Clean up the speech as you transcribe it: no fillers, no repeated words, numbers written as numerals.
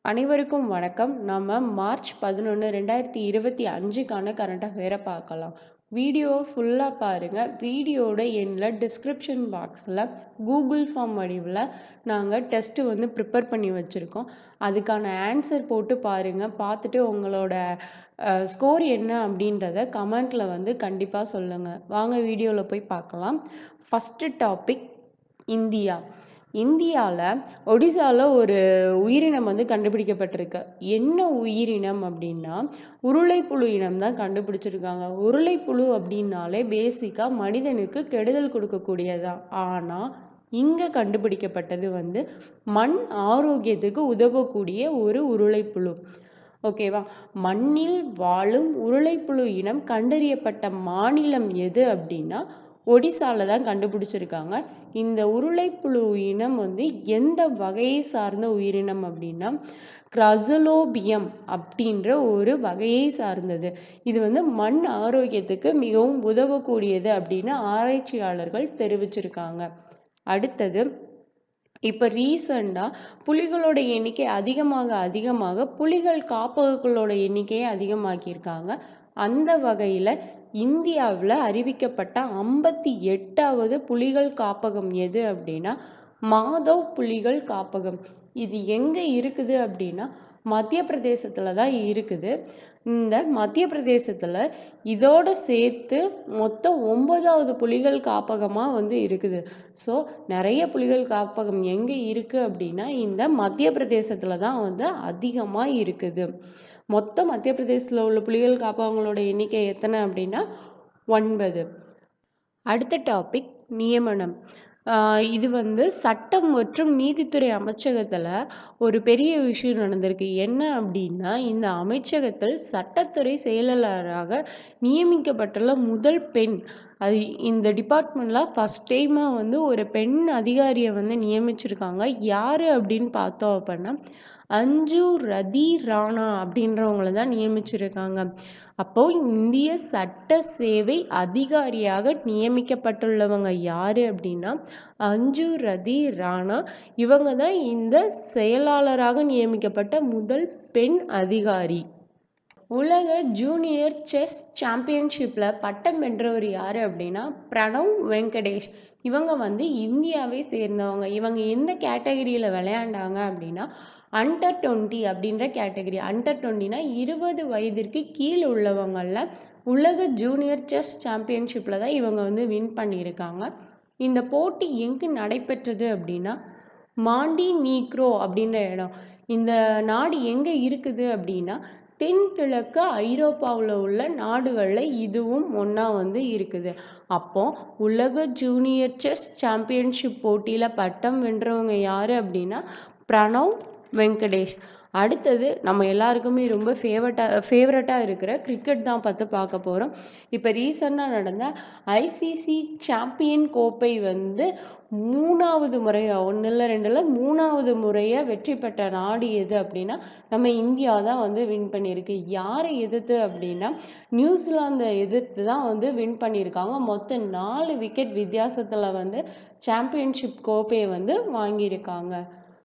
அனைவருக்கும் வணக்கம். நம்ம மார்ச் 11 2025க்கான கரண்ட் அஃபேரை பார்க்கலாம். வீடியோ ஃபுல்லாக பாருங்கள். வீடியோட எண்ணில் டிஸ்கிரிப்ஷன் பாக்ஸில் கூகுள் ஃபார்ம் வடிவில் நாங்கள் டெஸ்ட்டு ப்ரிப்பேர் பண்ணி வச்சுருக்கோம். அதுக்கான ஆன்சர் போட்டு பாருங்கள். பார்த்துட்டு உங்களோட ஸ்கோர் என்ன அப்படின்றத கமெண்ட்டில் கண்டிப்பாக சொல்லுங்கள். வாங்க வீடியோவில் போய் பார்க்கலாம். First topic India. இந்தியாவில் ஒடிசாவில் ஒரு உயிரினம் கண்டுபிடிக்கப்பட்டிருக்கு. என்ன உயிரினம் அப்படின்னா உருளைப்புழு இனம் தான் கண்டுபிடிச்சிருக்காங்க. உருளைப்புழு அப்படின்னாலே பேசிக்காக மனிதனுக்கு கெடுதல் கொடுக்கக்கூடியதான். ஆனால் இங்கே கண்டுபிடிக்கப்பட்டது மண் ஆரோக்கியத்துக்கு உதவக்கூடிய ஒரு உருளைப்புழு. ஓகேவா? மண்ணில் வாழும் உருளைப்புழு இனம் கண்டறியப்பட்ட மாநிலம் எது அப்படின்னா ஒடிசாவில் தான் கண்டுபிடிச்சிருக்காங்க. இந்த உருளைப்புழு இனம் எந்த வகையை சார்ந்த உயிரினம் அப்படின்னா கிரசலோபியம் அப்படின்ற ஒரு வகையை சார்ந்தது. இது மண் ஆரோக்கியத்துக்கு மிகவும் உதவக்கூடியது அப்படின்னு ஆராய்ச்சியாளர்கள் தெரிவிச்சிருக்காங்க. அடுத்தது, இப்போ ரீசண்டாக புலிகளோட எண்ணிக்கை அதிகமாக புலிகள் காப்பகங்களோட எண்ணிக்கையை அதிகமாக்கியிருக்காங்க. அந்த வகையில் இந்தியாவில் அறிவிக்கப்பட்ட 58வது புலிகள் காப்பகம் எது அப்படின்னா மாதவ் புலிகள் காப்பகம். இது எங்கே இருக்குது அப்படின்னா மத்திய பிரதேசத்தில் தான் இருக்குது. இந்த மத்திய பிரதேசத்தில் இதோடு சேர்த்து மொத்தம் 9வது புலிகள் காப்பகமாக இருக்குது. ஸோ நிறைய புலிகள் காப்பகம் எங்கே இருக்குது அப்படின்னா இந்த மத்திய பிரதேசத்தில் தான் அதிகமாக இருக்குது. மொத்தம் மத்திய பிரதேசத்தில் உள்ள புலிகள் காப்பகங்களோட எண்ணிக்கை எத்தனை அப்படின்னா 9. அடுத்த டாபிக் நியமனம். இது சட்டம் மற்றும் நீதித்துறை அமைச்சகத்தில் ஒரு பெரிய விஷயம் நடந்திருக்கு. என்ன அப்படின்னா இந்த அமைச்சகத்தில் சட்டத்துறை செயலாளராக நியமிக்கப்பட்டுள்ள முதல் பெண். அது இந்த டிபார்ட்மெண்ட்டில் ஃபஸ்ட் டைமாக ஒரு பெண் அதிகாரியை நியமிச்சிருக்காங்க. யார் அப்படின்னு பார்த்தோம் அப்படின்னா அஞ்சு ரதி ராணா அப்படின்றவங்கள தான் நியமிச்சிருக்காங்க. அப்போது இந்திய சட்ட சேவை அதிகாரியாக நியமிக்கப்பட்டுள்ளவங்க யார் அப்படின்னா அஞ்சு ரதி ராணா. இவங்க தான் இந்த செயலாளராக நியமிக்கப்பட்ட முதல் பெண் அதிகாரி. உலக ஜூனியர் செஸ் சாம்பியன்ஷிப்பில் பட்டம் வென்றவர் யார் அப்படின்னா பிரணவ் வெங்கடேஷ். இவங்க இந்தியாவை சேர்ந்தவங்க. இவங்க எந்த கேட்டகரியில் விளையாண்டாங்க அப்படின்னா அண்டர் 20 அப்படின்ற கேட்டகரி. அண்டர் 20னா 20 வயதிற்கு கீழே உள்ளவங்களில் உலக ஜூனியர் செஸ் சாம்பியன்ஷிப்பில் தான் இவங்க வின் பண்ணியிருக்காங்க. இந்த போட்டி எங்கு நடைபெற்றது அப்படின்னா மாண்டினீக்ரோ அப்படின்ற இடம். இந்த நாடு எங்கே இருக்குது அப்படின்னா தென்கிழக்கு ஐரோப்பாவில் உள்ள நாடுகளில் இதுவும் ஒன்றா இருக்குது. அப்போ உலக ஜூனியர் செஸ் சாம்பியன்ஷிப் போட்டியில் பட்டம் வென்றவங்க யார் அப்படின்னா பிரணவ் வெங்கடேஷ். அடுத்தது நம்ம எல்லாருக்குமே ரொம்ப ஃபேவரட்டாக இருக்கிற கிரிக்கெட் தான் பார்க்க போகிறோம். இப்போ ரீசெண்டாக நடந்த ஐசிசி சாம்பியன் கோப்பை 3வது முறையாக 1 இல்லை 2 இல்லை 3வது முறையாக வெற்றி பெற்ற நாடு எது அப்படின்னா நம்ம இந்தியா தான் வின் பண்ணியிருக்கு. யாரை எதிர்த்து அப்படின்னா நியூசிலாந்தை எதிர்த்து தான் வின் பண்ணியிருக்காங்க. மொத்தம் 4 விக்கெட் வித்தியாசத்தில் சாம்பியன்ஷிப் கோப்பையை வாங்கியிருக்காங்க.